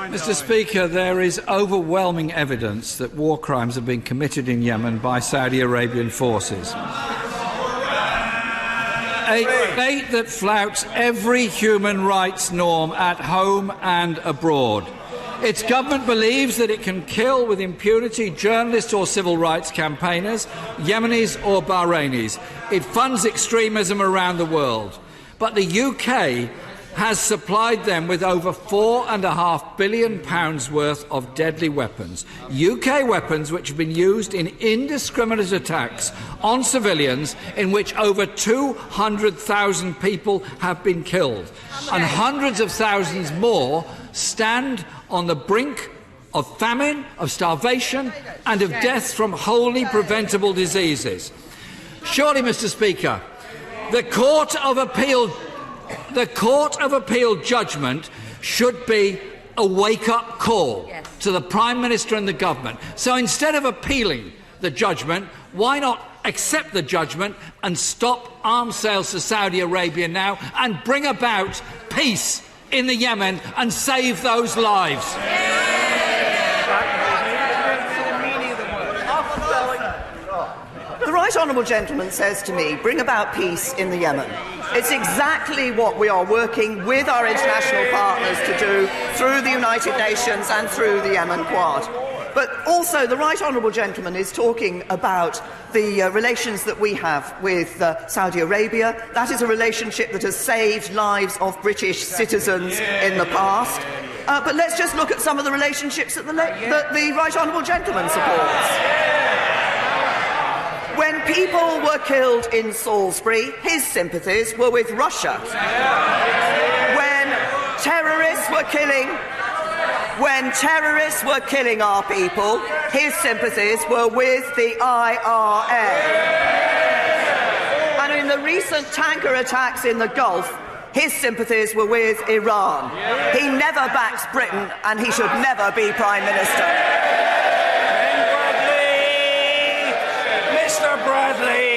Mr. Speaker, there is overwhelming evidence that war crimes have been committed in Yemen by Saudi Arabian forces. A state that flouts every human rights norm at home and abroad. Its government believes that it can kill with impunity journalists or civil rights campaigners, Yemenis or Bahrainis. It funds extremism around the world. But the UK has supplied them with over £4.5 billion worth of deadly weapons. UK weapons which have been used in indiscriminate attacks on civilians in which over 200,000 people have been killed. And hundreds of thousands more stand on the brink of famine, of starvation and of death from wholly preventable diseases. Surely, Mr. Speaker, the Court of Appeal judgment should be a wake-up call to the Prime Minister and the government. So instead of appealing the judgment, why not accept the judgment and stop arms sales to Saudi Arabia now and bring about peace in the Yemen and save those lives? The right honourable gentleman says to me, bring about peace in the Yemen. It's exactly what we are working with our international partners to do through the United Nations and through the Yemen Quad. But also the right honourable gentleman is talking about the relations that we have with Saudi Arabia. That is a relationship that has saved lives of British citizens in the past. But let's just look at some of the relationships that the right honourable gentleman supports. When people were killed in Salisbury, his sympathies were with Russia. When terrorists were killing our people, his sympathies were with the IRA. And in the recent tanker attacks in the Gulf, his sympathies were with Iran. He never backs Britain, and he should never be Prime Minister. Mr. Bradley.